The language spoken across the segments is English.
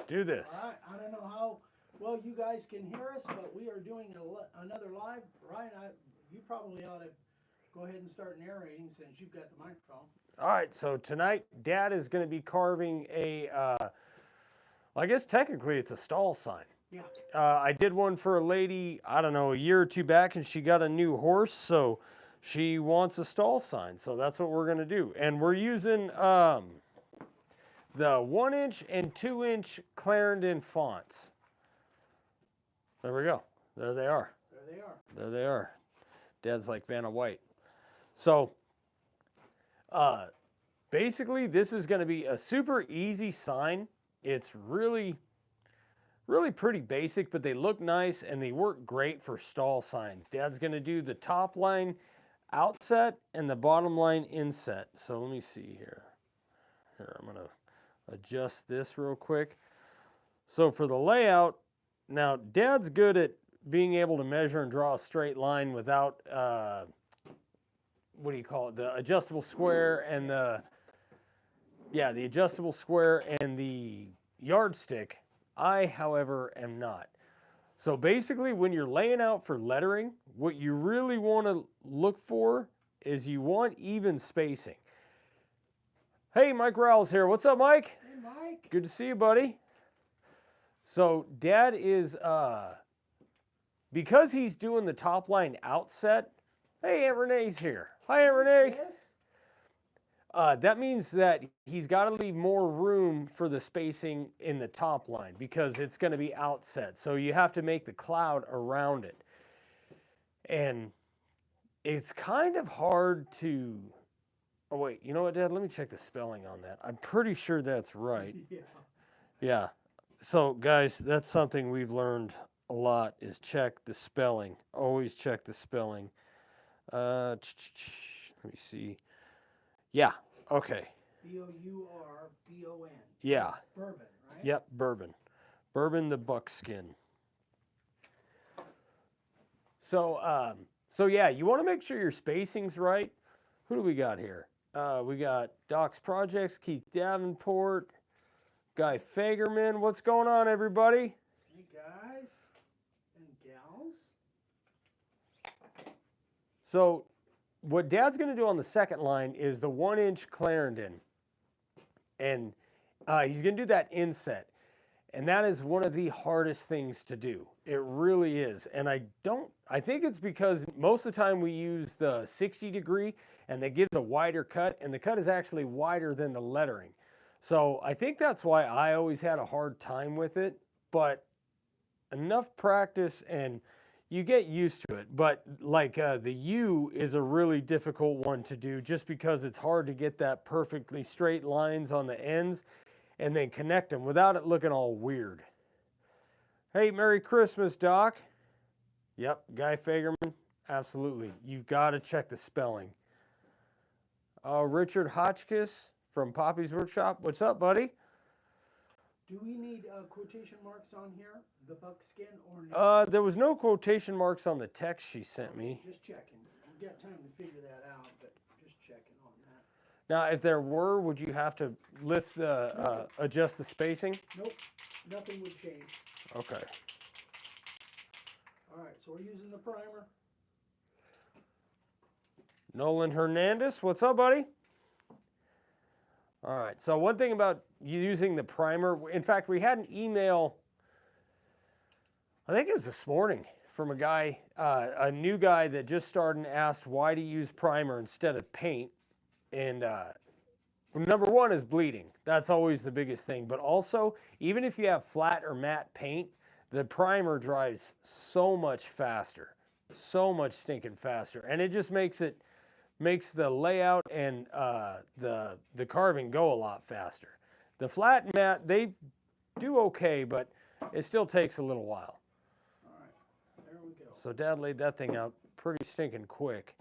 do this. All right. I don't know how well you guys can hear us, but we are doing another live. Ryan, you probably ought to go ahead and start narrating since you've got the microphone. All right, so tonight, Dad is going to be carving a, I guess technically it's a stall sign. Yeah. I did one for a lady, I don't know, a year or two back, and she got a new horse, so she wants a stall sign. So that's what we're going to do. And we're using the 1-inch and 2-inch Clarendon fonts. There we go. There they are. There they are. There they are. Dad's like Vanna White. So basically, this is going to be a super easy sign. It's really pretty basic, but they look nice and they work great for stall signs. Dad's going to do the top line outset and the bottom line inset. So let me see here. Here, I'm going to adjust this real quick. So for the layout, now Dad's good at being able to measure and draw a straight line without, what do you call it? The adjustable square and the adjustable square and the yardstick. I, however, am not. So basically, when you're laying out for lettering, what you really want to look for is you want even spacing. Hey, Mike Rowell's here. What's up, Mike? Hey, Mike. Good to see you, buddy. So Dad is, because he's doing the top line outset. Hey, Aunt Renee's here. Hi, Aunt Renee. Yes. That means that he's got to leave more room for the spacing in the top line because it's going to be outset. So you have to make the cloud around it. And it's kind of hard to... Oh, wait. You know what, Dad? Let me check the spelling on that. I'm pretty sure that's right. Yeah. Yeah. So, guys, that's something we've learned a lot is check the spelling. Always check the spelling. Let me see. Yeah, okay. Bourbon. Yeah. Bourbon, right? Yep, bourbon. Bourbon the buckskin. So, yeah, you want to make sure your spacing's right. Who do we got here? We got Doc's Projects, Keith Davenport, Guy Fagerman. What's going on, everybody? Hey, guys and gals. So what Dad's going to do on the second line is the 1-inch Clarendon. And he's going to do that inset. And that is one of the hardest things to do. It really is. And I think it's because most of the time we use the 60 degree and that gives a wider cut. And the cut is actually wider than the lettering. So I think that's why I always had a hard time with it. But enough practice and you get used to it, but like the U is a really difficult one to do just because it's hard to get that perfectly straight lines on the ends and then connect them without it looking all weird. Hey, Merry Christmas, Doc. Yep, Guy Fagerman, absolutely. You've got to check the spelling. Richard Hotchkiss from Poppy's Workshop. What's up, buddy? Do we need quotation marks on here, the buckskin, or no? There was no quotation marks on the text she sent me. Just checking. We've got time to figure that out, but just checking on that. Now, if there were, would you have to lift the, adjust the spacing? Nope, nothing would change. Okay. All right, so we're using the primer. Nolan Hernandez, what's up, buddy? All right, so one thing about using the primer, in fact, we had an email, I think it was this morning, from a guy, a new guy that just started and asked why to use primer instead of paint. And number one is bleeding. That's always the biggest thing. But also, even if you have flat or matte paint, the primer dries so much faster, so much stinking faster. And it just makes the layout and the carving go a lot faster. The flat and matte, they do okay, but it still takes a little while. All right, there we go. So Dad laid that thing out pretty stinking quick.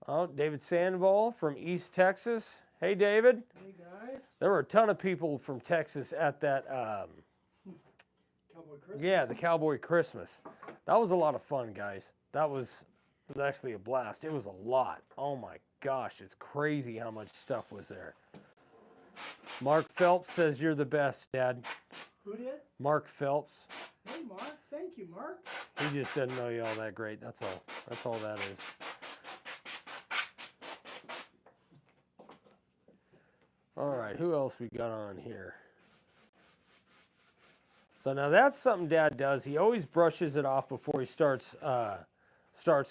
Oh, David Sandoval from East Texas. Hey, David. Hey, guys. There were a ton of people from Texas at that. Cowboy Christmas. Yeah, the Cowboy Christmas. That was a lot of fun, guys. That was actually a blast. It was a lot. Oh my gosh, it's crazy how much stuff was there. Mark Phelps says you're the best, Dad. Who did? Mark Phelps. Hey, Mark. Thank you, Mark. He just doesn't know you all that great. That's all. That's all that is. All right, who else we got on here? So now that's something Dad does. He always brushes it off before he starts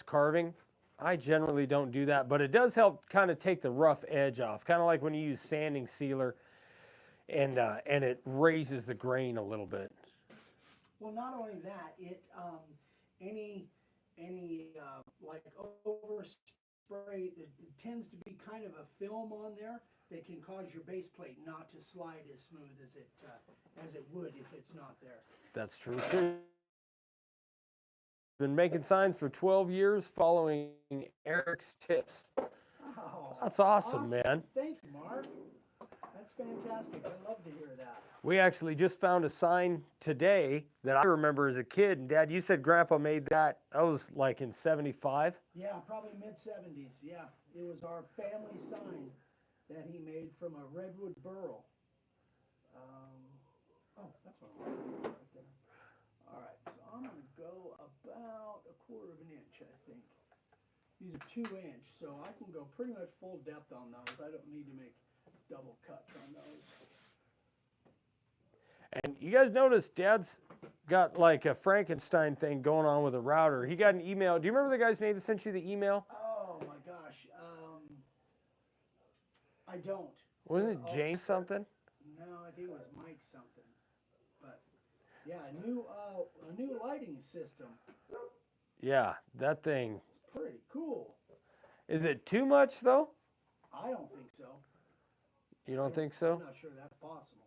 carving. I generally don't do that, but it does help kind of take the rough edge off, kind of like when you use sanding sealer, and it raises the grain a little bit. Well, not only that, it any like overspray, it tends to be kind of a film on there that can cause your base plate not to slide as smooth as it would if it's not there. That's true too. Been making signs for 12 years following Eric's tips. Oh, That's awesome, man. Thank you, Mark. That's fantastic. I love to hear that. We actually just found a sign today that I remember as a kid. And Dad, you said Grandpa made that. That was like in 75? Yeah, probably mid-70s. Yeah, it was our family sign that he made from a redwood burl. That's what I'm looking for right there. All right, so I'm going to go about 1/4 inch, I think. These are 2-inch, so I can go pretty much full depth on those. I don't need to make double cuts on those. And you guys notice Dad's got like a Frankenstein thing going on with a router. He got an email. Do you remember the guy's name that sent you the email? Oh my gosh. I don't. Wasn't it James something? No, I think it was Mike something. But yeah, a new lighting system. Yeah, that thing. It's pretty cool. Is it too much though? I don't think so. You don't think so? I'm not sure that's possible.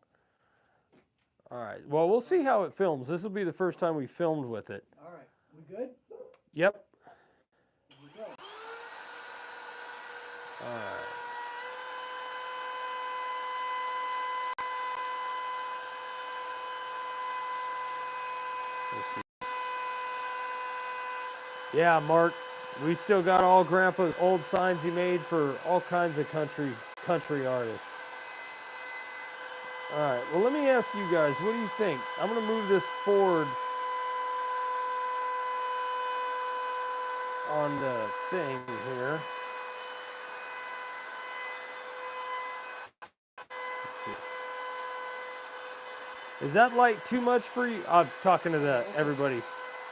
All right. Well, we'll see how it films. This will be the first time we filmed with it. All right. We good? Yep. Here we go. All right. Let's see. Yeah, Mark, we still got all Grandpa's old signs he made for all kinds of country artists. All right, well, let me ask you guys, what do you think? I'm going to move this forward on the thing here. Is that light too much for you? I'm talking to everybody.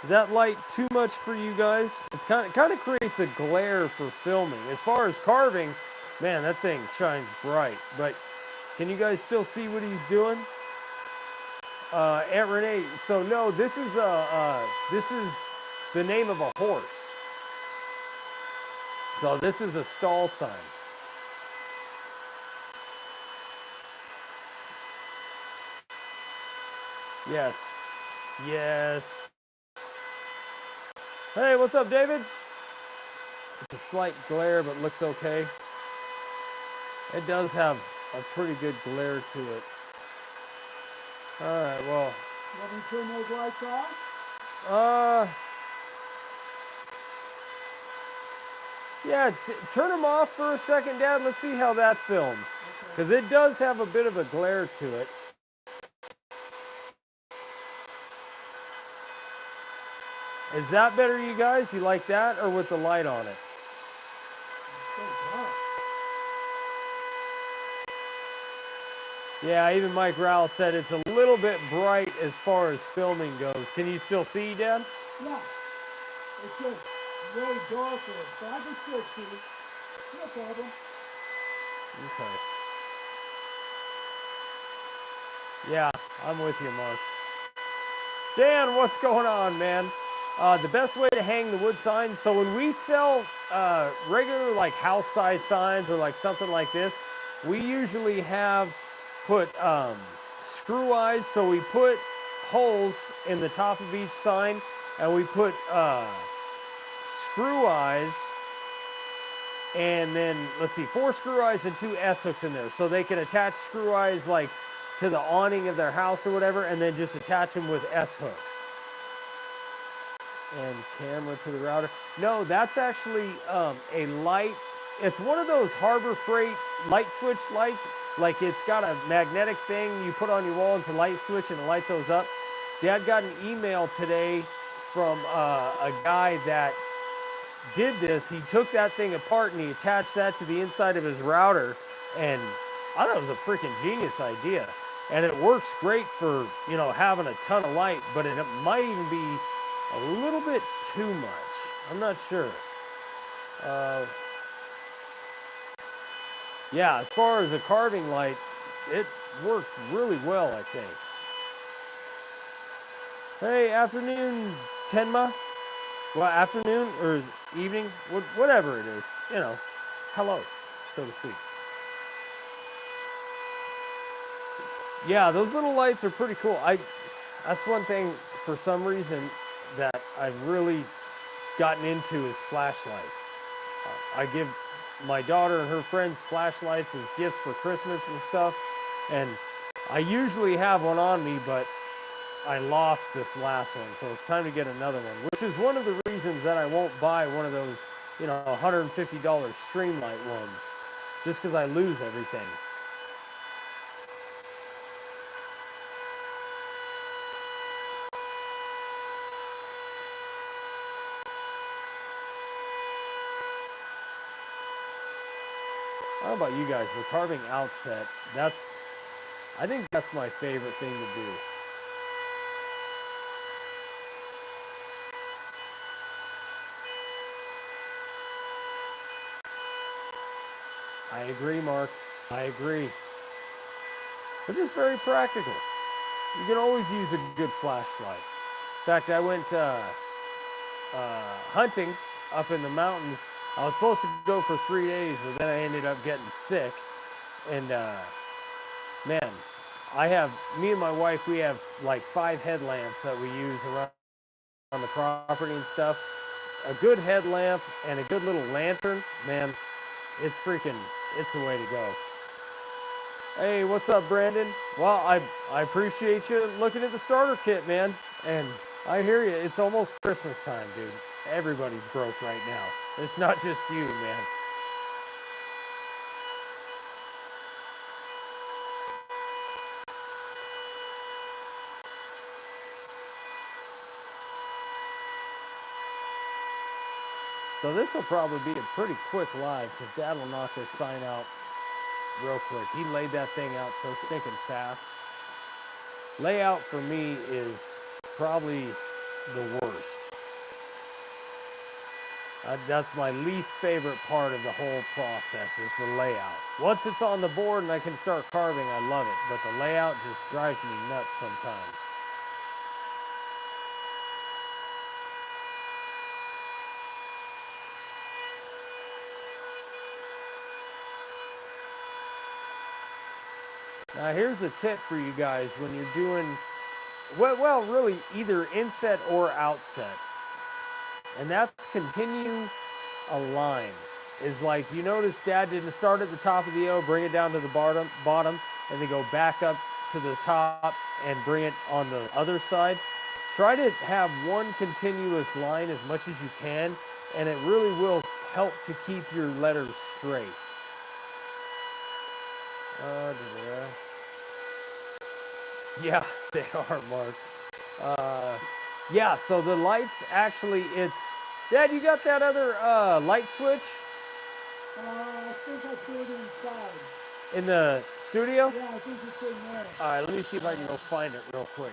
Is that light too much for you guys? It's kind of creates a glare for filming. As far as carving, man, that thing shines bright. But can you guys still see what he's doing? Aunt Renee. So no, this is the name of a horse. So this is a stall sign. Yes. Yes. Hey, what's up, David? It's a slight glare, but looks okay. It does have a pretty good glare to it. All right, well. Want me to turn those lights off? Yeah, turn them off for a second, Dad. Let's see how that films. Because it does have a bit of a glare to it. Is that better, you guys? You like that or with the light on it? Yeah, even Mike Rowell said it's a little bit bright as far as filming goes. Can you still see, Dad? Yeah. It's just way darker, but I can still see it. No problem. Okay. Yeah, I'm with you, Mark. Dan, what's going on, man? The best way to hang the wood signs, so when we sell regular like house size signs or like something like this, we usually have put screw eyes, so we put holes in the top of each sign and we put screw eyes, and then let's see, 4 screw eyes and 2 S hooks in there, so they can attach screw eyes like to the awning of their house or whatever, and then just attach them with S hooks. And camera to the router. No, that's actually a light. It's one of those Harbor Freight light switch lights. like it's got a magnetic thing you put on your wall. It's a light switch and it lights those up. Dad got an email today from a guy that did this. He took that thing apart and he attached that to the inside of his router, and I thought it was a freaking genius idea. And it works great for, you know, having a ton of light, but it might even be a little bit too much. I'm not sure. Yeah, as far as the carving light, it works really well, I think. Hey, afternoon, Tenma. Well, afternoon or evening, whatever it is, you know, hello, so to speak. Yeah, those little lights are pretty cool. That's one thing for some reason that I've really gotten into is flashlights. I give my daughter and her friends flashlights as gifts for Christmas and stuff, and I usually have one on me, but I lost this last one, so it's time to get another one, which is one of the reasons that I won't buy one of those, you know, $150 Streamlight ones, just because I lose everything. I don't know about you guys, but carving outset, I think that's my favorite thing to do. I agree, Mark. I agree. But it's very practical. You can always use a good flashlight. In fact, I went hunting up in the mountains. I was supposed to go for 3 days, but then I ended up getting sick. And man, me and my wife, we have like 5 headlamps that we use around on the property and stuff. A good headlamp and a good little lantern, man, it's the way to go. Hey, what's up, Brandon? Well, I appreciate you looking at the starter kit, man. And I hear you. It's almost Christmas time, dude. Everybody's broke right now. It's not just you, man. So this will probably be a pretty quick live because Dad will knock this sign out real quick. He laid that thing out so stinking fast. Layout for me is probably the worst. That's my least favorite part of the whole process is the layout. Once it's on the board and I can start carving, I love it. But the layout just drives me nuts sometimes. Now here's a tip for you guys when you're doing, well really either inset or outset. And that's continue a line. Is like, you notice Dad didn't start at the top of the O, bring it down to the bottom, and then go back up to the top and bring it on the other side. Try to have one continuous line as much as you can, and it really will help to keep your letters straight. Yeah, they are, Mark. Yeah, so the lights actually, Dad, you got that other light switch? I think I put it inside. In the studio? Yeah, I think it's in there. All right, let me see if I can go find it real quick.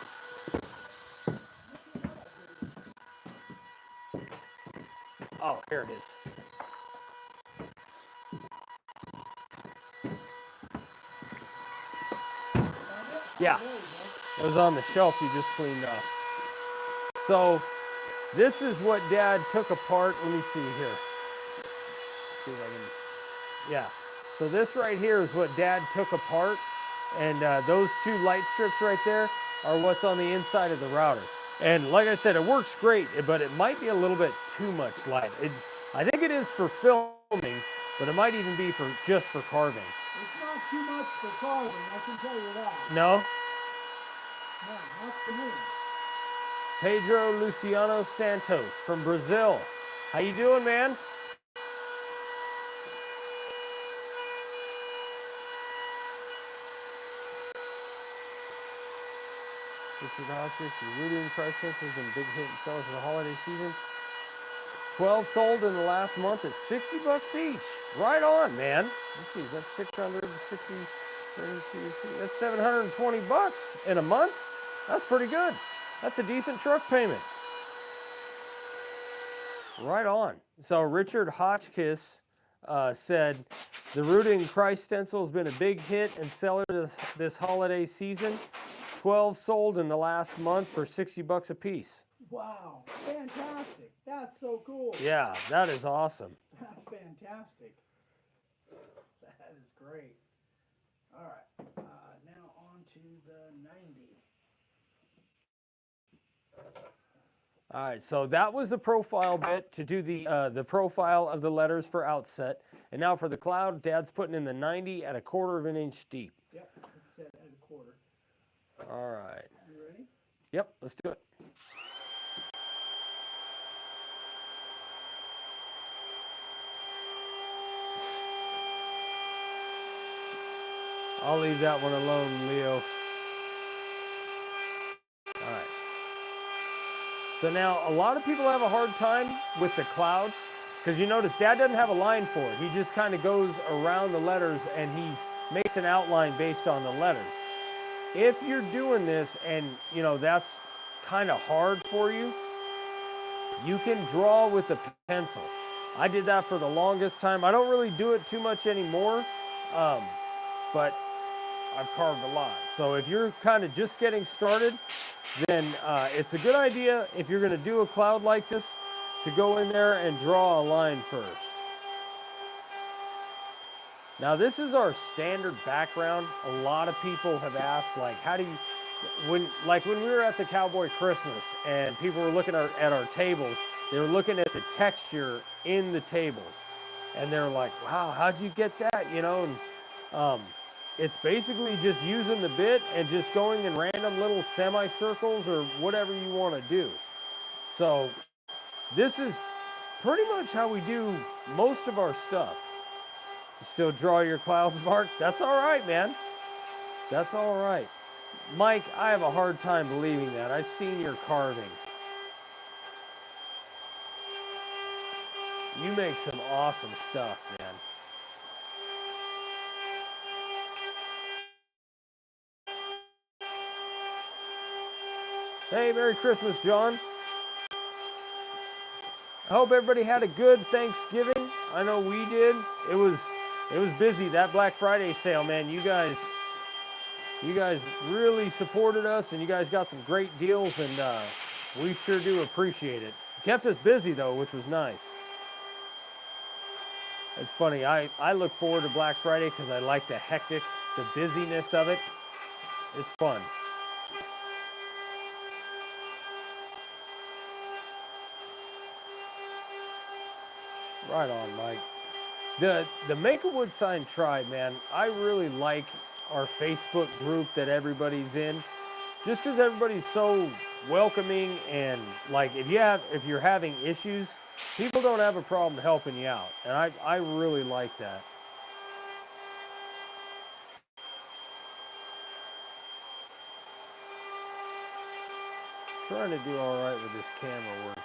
Oh, here it is. Yeah, it was on the shelf you just cleaned off. So this is what Dad took apart. Let me see here. See if I can. Yeah. So this right here is what Dad took apart, and those 2 light strips right there are what's on the inside of the router. And like I said, it works great, but it might be a little bit too much light. I think it is for filming, but it might even be just for carving. It's not too much for carving, I can tell you that. No? No, not for me. Pedro Luciano Santos from Brazil. How you doing, man? Richard Hotchkiss, the Rhoten price test has been a big hit and sellers for the holiday season. 12 sold in the last month at 60 bucks each. Right on, man. Let's see, that's 660, 32, that's 720 bucks in a month. That's pretty good. That's a decent truck payment. Right on. So Richard Hotchkiss said the Rhoten Christ stencil has been a big hit and seller this holiday season. 12 sold in the last month for 60 bucks a piece. Wow, fantastic. That's so cool. Yeah, that is awesome. That's fantastic. That is great. All right, now on to the 90. All right, so that was the profile bit to do the profile of the letters for outset. And now for the cloud, Dad's putting in the 90 at 1/4 of an inch deep. Yep, it's set at 1/4. All right. You ready? Yep, let's do it. I'll leave that one alone, Leo. All right. So now a lot of people have a hard time with the cloud because you notice Dad doesn't have a line for it. He just kind of goes around the letters and he makes an outline based on the letters. If you're doing this and you know that's kind of hard for you, you can draw with a pencil. I did that for the longest time. I don't really do it too much anymore, but I've carved a lot. So if you're kind of just getting started, then it's a good idea if you're going to do a cloud like this to go in there and draw a line first. Now this is our standard background. A lot of people have asked, like, how do you, when we were at the Cowboy Christmas and people were looking at our tables, they were looking at the texture in the tables. And they're like, wow, how'd you get that? You know, and it's basically just using the bit and just going in random little semicircles or whatever you want to do. So this is pretty much how we do most of our stuff. You still draw your clouds, Mark? That's all right, man. That's all right. Mike, I have a hard time believing that. I've seen your carving. You make some awesome stuff, man. Hey, Merry Christmas, John. I hope everybody had a good Thanksgiving. I know we did. It was busy. That Black Friday sale, man. You guys really supported us, and you guys got some great deals, and we sure do appreciate it. Kept us busy though, which was nice. It's funny. I look forward to Black Friday because I like the hectic, the busyness of it. It's fun. Right on, Mike. The Make a Wood Sign tribe, man, I really like our Facebook group that everybody's in. Just because everybody's so welcoming and like if you're having issues, people don't have a problem helping you out. And I really like that. Trying to do all right with this camera work.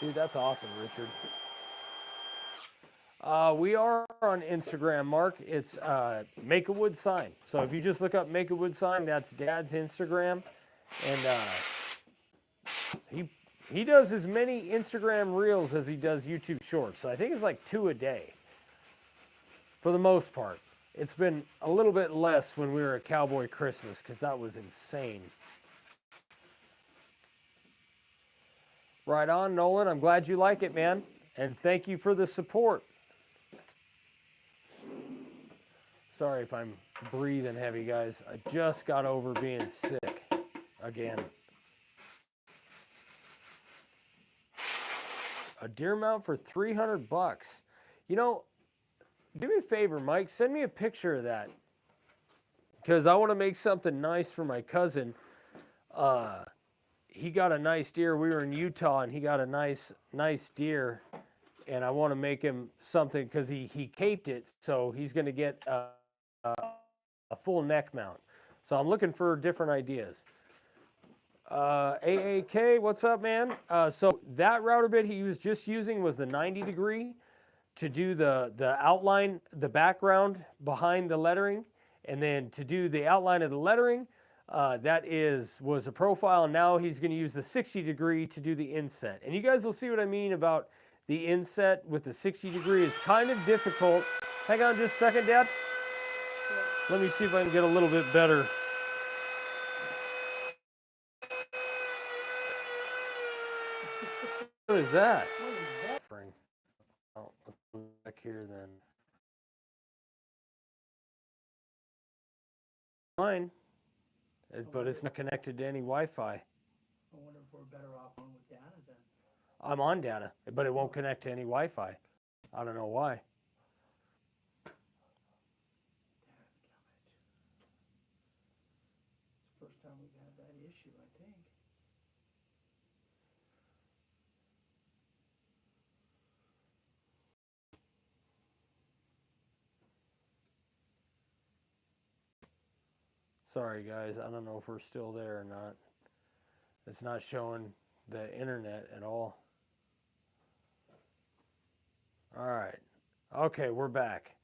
Dude, that's awesome, Richard. We are on Instagram, Mark. It's Make a Wood Sign. So if you just look up Make a Wood Sign, that's Dad's Instagram. And he does as many Instagram reels as he does YouTube shorts. So I think it's like 2 a day. For the most part. It's been a little bit less when we were at Cowboy Christmas because that was insane. Right on, Nolan. I'm glad you like it, man. And thank you for the support. Sorry if I'm breathing heavy, guys. I just got over being sick again. A deer mount for 300 bucks. You know, do me a favor, Mike. Send me a picture of that. Because I want to make something nice for my cousin. He got a nice deer. We were in Utah, and he got a nice deer. and I want to make him something because he caped it, so he's going to get a full neck mount. So I'm looking for different ideas. AAK, what's up, man? So that router bit he was just using was the 90 degree to do the outline, the background behind the lettering, and then to do the outline of the lettering, that was a profile. Now he's going to use the 60 degree to do the inset. And you guys will see what I mean about the inset with the 60 degree. It's kind of difficult. Hang on just a second, Dad. Let me see if I can get a little bit better. What is that? Oh, let's go back here then. Fine, but it's not connected to any Wi-Fi. I wonder if we're better off on with data then. I'm on data, but it won't connect to any Wi-Fi. I don't know why. It's the first time we've had that issue, I think. Sorry, guys. I don't know if we're still there or not. It's not showing the internet at all. All right. Okay, we're back.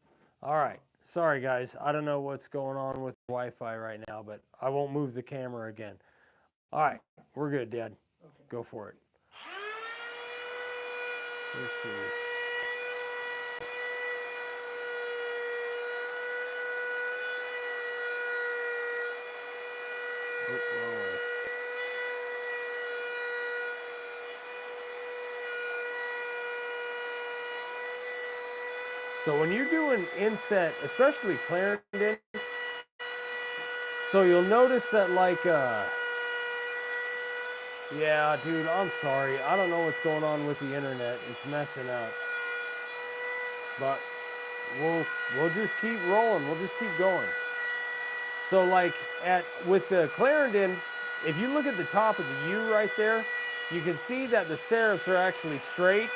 All right. Sorry, guys. I don't know what's going on with Wi-Fi right now, but I won't move the camera again. All right. We're good, Dad. Okay. Go for it. Let's see. Oh, wrong way. So when you're doing inset, especially Clarendon, so you'll notice that like, yeah, dude, I'm sorry. I don't know what's going on with the internet. It's messing up. But we'll just keep rolling. We'll just keep going. So like with the Clarendon, if you look at the top of the U right there, you can see that the serifs are actually straight,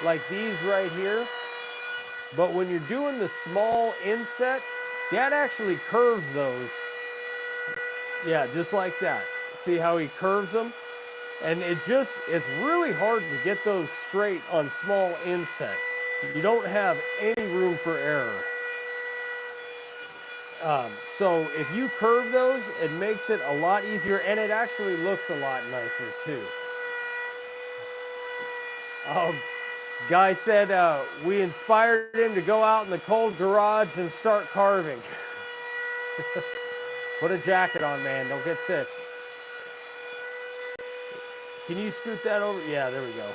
like these right here. But when you're doing the small inset, Dad actually curves those. Yeah, just like that. See how he curves them? And it's really hard to get those straight on small inset. You don't have any room for error. So if you curve those, it makes it a lot easier, and it actually looks a lot nicer too. Guy said we inspired him to go out in the cold garage and start carving. Put a jacket on, man. Don't get sick. Can you scoot that over? Yeah, there we go.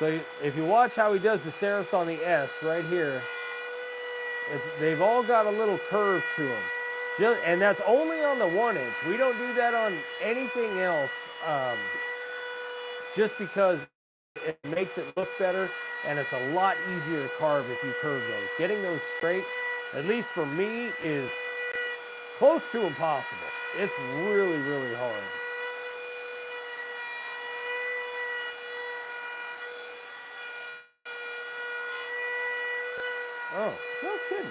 So if you watch how he does the serifs on the S right here, they've all got a little curve to them. And that's only on the 1 inch. We don't do that on anything else just because it makes it look better, and it's a lot easier to carve if you curve those. Getting those straight, at least for me, is close to impossible. It's really, really hard. Oh, no kidding.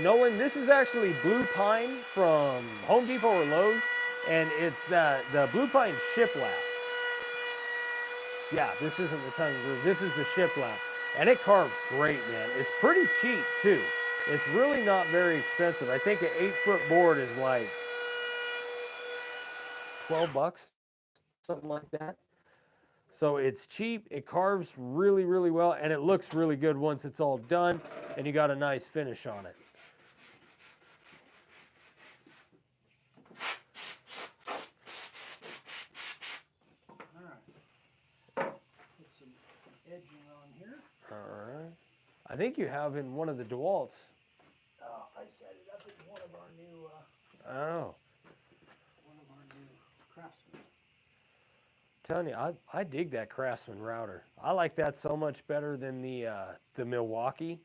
Nolan, this is actually blue pine from Home Depot or Lowe's, and it's the blue pine shiplap. Yeah, this isn't the tongue groove. This is the shiplap, and it carves great, man. It's pretty cheap too. It's really not very expensive. I think an 8-foot board is like $12, something like that. So it's cheap, it carves really, really well, and it looks really good once it's all done, and you got a nice finish on it. All right. Put some edging on here. All right. I think you have in one of the DeWalt's. Oh, I set it up in one of our new, Oh. one of our new Craftsman. Telling you, I dig that Craftsman router. I like that so much better than the Milwaukee.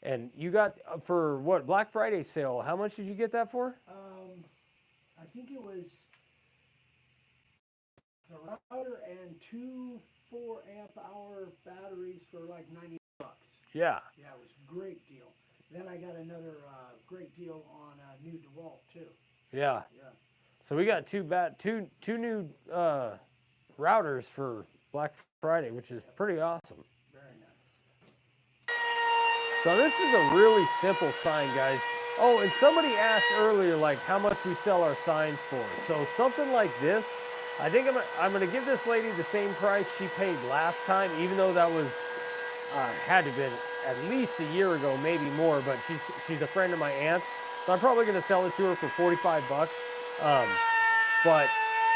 And you got for what, Black Friday sale? How much did you get that for? I think it was The router and two 4-amp-hour batteries for like $90. Yeah. Yeah, it was a great deal. Then I got another great deal on a new DeWalt too. Yeah. Yeah. So we got two new routers for Black Friday, which is pretty awesome. Very nice. So this is a really simple sign, guys. Oh, and somebody asked earlier, like, how much we sell our signs for. So something like this, I think I'm going to give this lady the same price she paid last time, even though that was had to have been at least a year ago, maybe more. But she's a friend of my aunt's, so I'm probably going to sell it to her for 45 bucks. But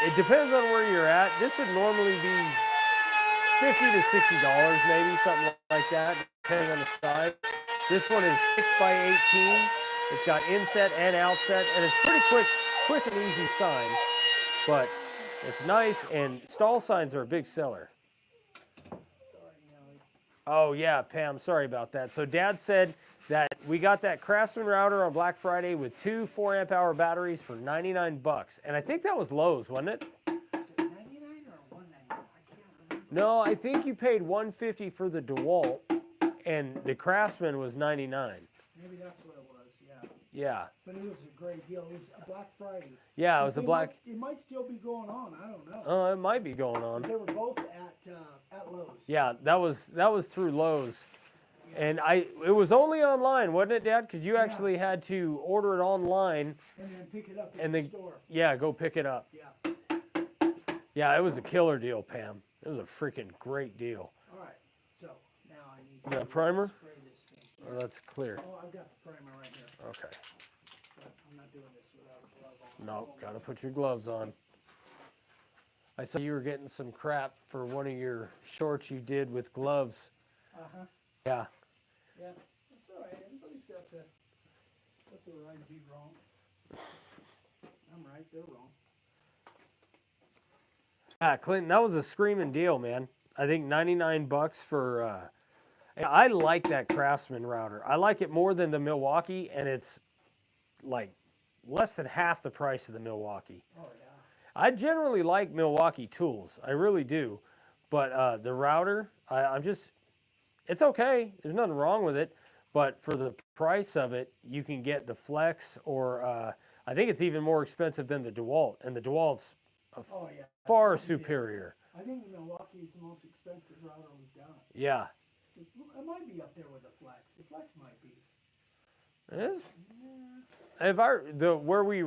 it depends on where you're at. This would normally be $50 to $60, maybe something like that, depending on the size. This one is 6 by 18. It's got inset and outset, and it's pretty quick and easy sign. But it's nice, and stall signs are a big seller. Oh yeah, Pam, sorry about that. So Dad said that we got that Craftsman router on Black Friday with two 4-amp-hour batteries for 99 bucks. And I think that was Lowe's, wasn't it? Is it 99 or 199? I can't remember. No, I think you paid $150 for the DeWalt, and the Craftsman was 99. Maybe that's what it was, yeah. Yeah. But it was a great deal. It was a Black Friday. Yeah, it was a black. It might still be going on. I don't know. Oh, it might be going on. They were both at Lowe's. Yeah, that was through Lowe's, and it was only online, wasn't it, Dad? Because you actually had to order it online And then pick it up and the then store. go pick it up. Yeah. Yeah, it was a killer deal, Pam. It was a freaking great deal. All right. So now I need You got to a primer? spray this thing. Oh, that's clear. Oh, I've got the primer right here. Okay. But I'm not doing this without a glove on. No, gotta put your gloves on. I saw you were getting some crap for one of your shorts you did with gloves. Uh-huh. Yeah. Yeah. That's all right. Everybody's got the right to be wrong. I'm right. They're wrong. Yeah, Clinton, that was a screaming deal, man. I think 99 bucks for. I like that Craftsman router. I like it more than the Milwaukee, and it's like less than half the price of the Milwaukee. Oh, yeah. I generally like Milwaukee tools. I really do. But the router, it's okay. There's nothing wrong with it. But for the price of it, you can get the Flex, or I think it's even more expensive than the DeWalt. And the DeWalt's Oh, yeah. far superior. I think the Milwaukee is the most expensive router we've done. Yeah. It might be up there with the Flex. The Flex might be. It is. Yeah. If where we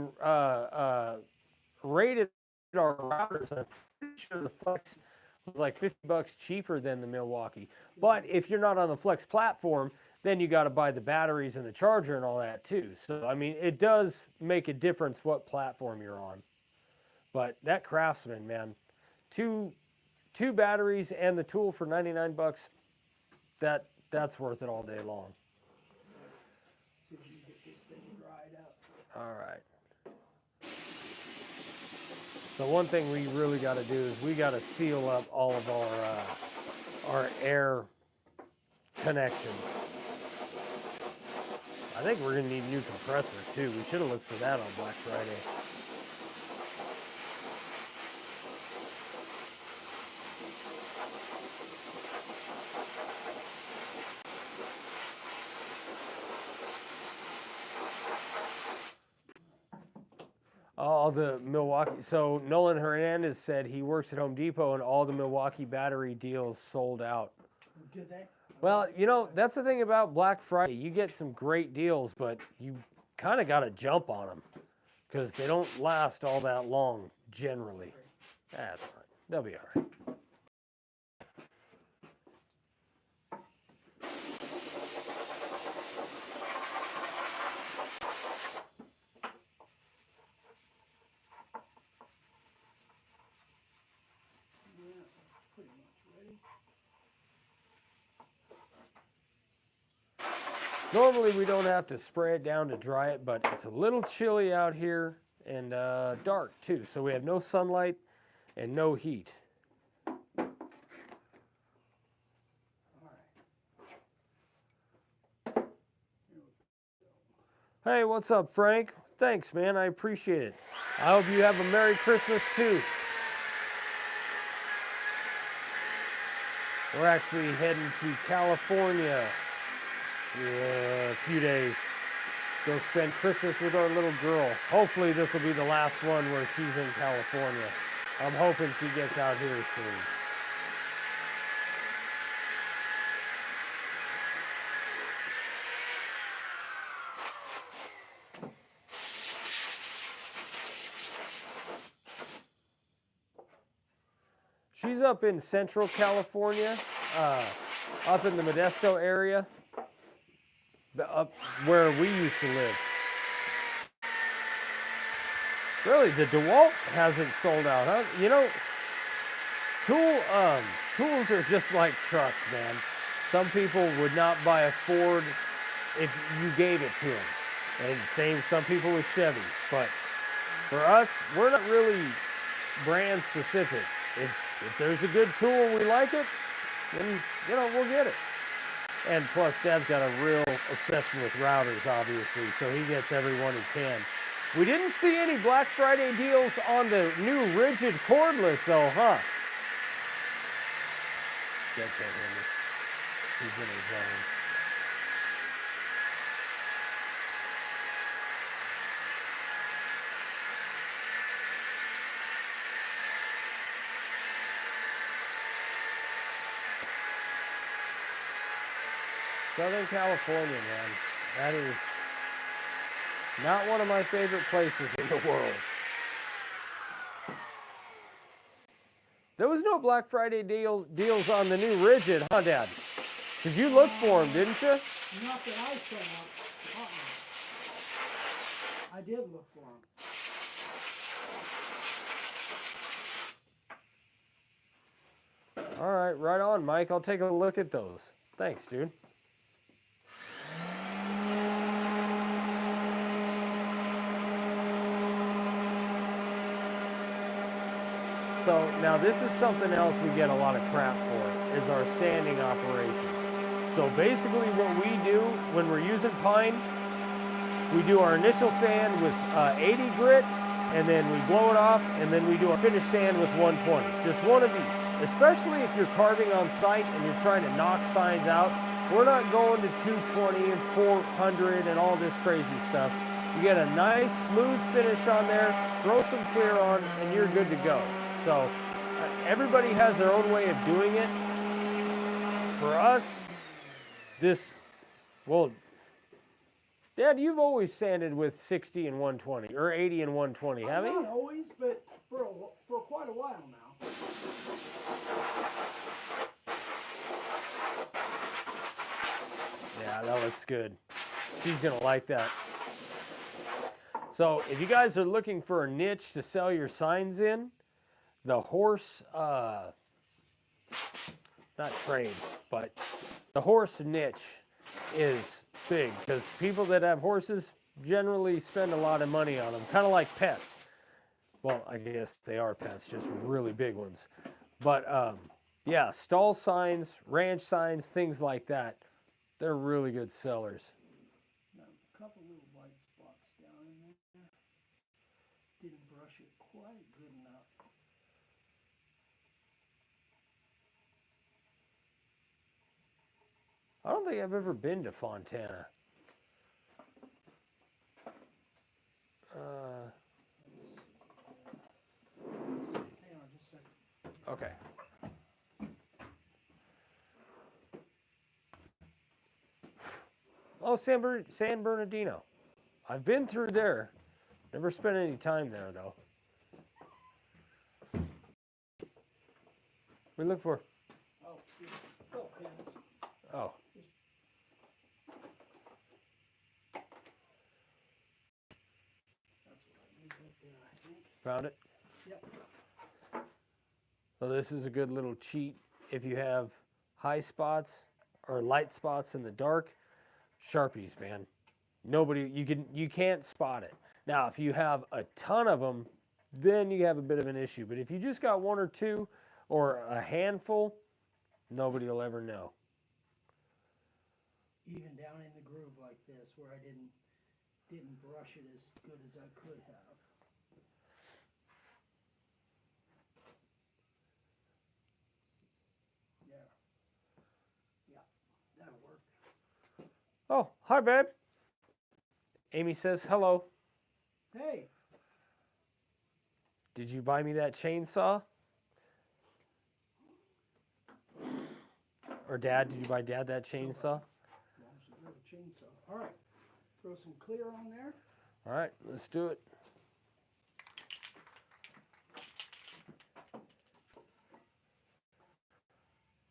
rated our routers, I'm pretty sure the Flex was like $50 cheaper than the Milwaukee. But if you're not on the Flex platform, then you got to buy the batteries and the charger and all that too. So I mean, it does make a difference what platform you're on. But that Craftsman, man, two batteries and the tool for 99 bucks, that's worth it all day long. See if we can get this thing dried up. All right. So one thing we really got to do is we got to seal up all of our air connections. I think we're gonna need a new compressor too. We should have looked for that on Black Friday. All the Milwaukee, so Nolan Hernandez said he works at Home Depot and all the Milwaukee battery deals sold out. Did they? Well, you know, that's the thing about Black Friday. You get some great deals, but you kind of got to jump on them because they don't last all that long generally. That's fine. They'll be all right. Pretty much ready. Normally we don't have to spray it down to dry it, but it's a little chilly out here and dark too. So we have no sunlight and no heat. Hey, what's up, Frank? Thanks, man. I appreciate it. I hope you have a Merry Christmas too. We're actually heading to California a few days. Go spend Christmas with our little girl. Hopefully this will be the last one where she's in California. I'm hoping she gets out here soon. She's up in Central California, up in the Modesto area, up where we used to live. Really, the DeWalt hasn't sold out, huh? You know, tools are just like trucks, man. Some people would not buy a Ford if you gave it to them. And same, some people with Chevy. But for us, we're not really brand specific. If there's a good tool and we like it, then, you know, we'll get it. And plus, Dad's got a real obsession with routers, obviously, so he gets every one he can. We didn't see any Black Friday deals on the new rigid cordless, though, huh? That's that Henry. He's in his zone. Southern California, man. That is not one of my favorite places in the world. There was no Black Friday deals on the new rigid, huh, Dad? Because you looked for them, didn't you? Not that I saw. I did look for them. All right, right on, Mike. I'll take a look at those. Thanks, dude. So now this is something else we get a lot of crap for, is our sanding operation. So basically what we do when we're using pine, we do our initial sand with 80 grit, and then we blow it off, and then we do our finish sand with 120. Just one of each. Especially if you're carving on site and you're trying to knock signs out. We're not going to 220 and 400 and all this crazy stuff. You get a nice smooth finish on there, throw some clear on, and you're good to go. So everybody has their own way of doing it. For us, well, Dad, you've always sanded with 60 and 120, or 80 and 120, haven't you? Not always, but for quite a while now. Yeah, that looks good. She's gonna like that. So if you guys are looking for a niche to sell your signs in, the horse, not trade, but the horse niche is big because people that have horses generally spend a lot of money on them, kind of like pets. Well, I guess they are pets, just really big ones. But yeah, stall signs, ranch signs, things like that, they're really good sellers. A couple little white spots down in there. Didn't brush it quite good enough. I don't think I've ever been to Fontana. Hang on just a second. Okay. Oh, San Bernardino. I've been through there. Never spent any time there, though. What do you look for? Oh, yeah. Oh, pins. Oh. That's what I need right there, I think. Found it? Yep. So this is a good little cheat if you have high spots or light spots in the dark. Sharpies, man. You can't spot it. Now, if you have a ton of them, then you have a bit of an issue. But if you just got one or two or a handful, nobody will ever know. Even down in the groove like this, where I didn't brush it as good as I could have. Yeah. Hi, babe. Amy says hello. Hey. Did you buy me that chainsaw? Or Dad, did you buy Dad that chainsaw? As long as you have a chainsaw. All right. Throw some clear on there. All right, let's do it.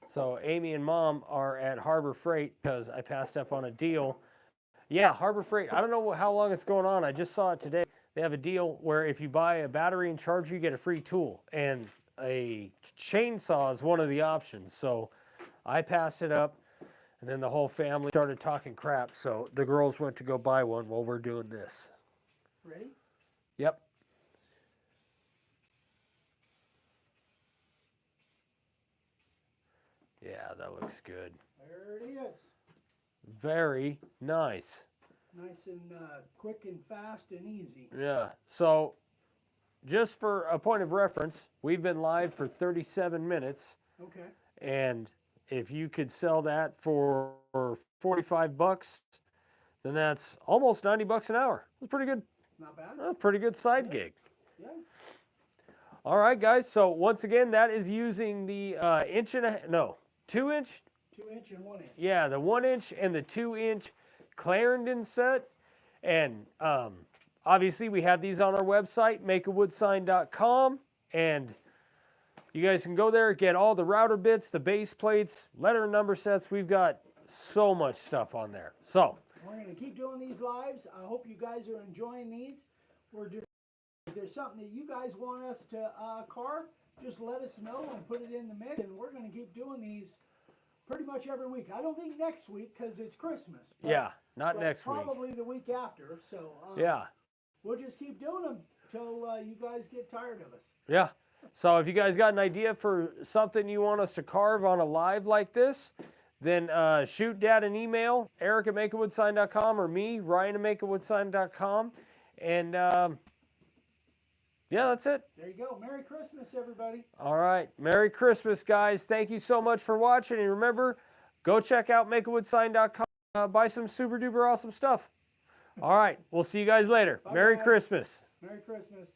So Amy and Mom are at Harbor Freight because I passed up on a deal. Yeah, Harbor Freight. I don't know how long it's going on. I just saw it today. They have a deal where if you buy a battery and charger, you get a free tool. And a chainsaw is one of the options. So I passed it up, and then the whole family started talking crap. So the girls went to go buy one while we're doing this. Ready? Yep. Yeah, that looks good. There it is. Very nice. Nice and quick and fast and easy. Yeah. So just for a point of reference, we've been live for 37 minutes. Okay. And if you could sell that for $45, then that's almost $90 an hour. That's pretty good. Not bad. A pretty good side gig. Yeah. All right, guys. So once again, that is using the 2-inch. 2-inch and 1-inch. Yeah, the 1-inch and the 2-inch Clarendon set. And obviously, we have these on our website, makeawoodsign.com. And you guys can go there, get all the router bits, the base plates, letter and number sets. We've got so much stuff on there. So we're going to keep doing these lives. I hope you guys are enjoying these. If there's something that you guys want us to carve, just let us know and put it in the mix. And we're going to keep doing these pretty much every week. I don't think next week because it's Christmas. yeah, not next week. Probably the week after. So Yeah. We'll just keep doing them till you guys get tired of us. Yeah. So if you guys got an idea for something you want us to carve on a live like this, then shoot Dad an email, Eric at makeawoodsign.com, or me, Ryan at makeawoodsign.com. And yeah, that's it. There you go. Merry Christmas, everybody. All right. Merry Christmas, guys. Thank you so much for watching. And remember, go check out makeawoodsign.com. Buy some super duper awesome stuff. All right. We'll see you guys later. Bye, Merry guys. Christmas. Merry Christmas.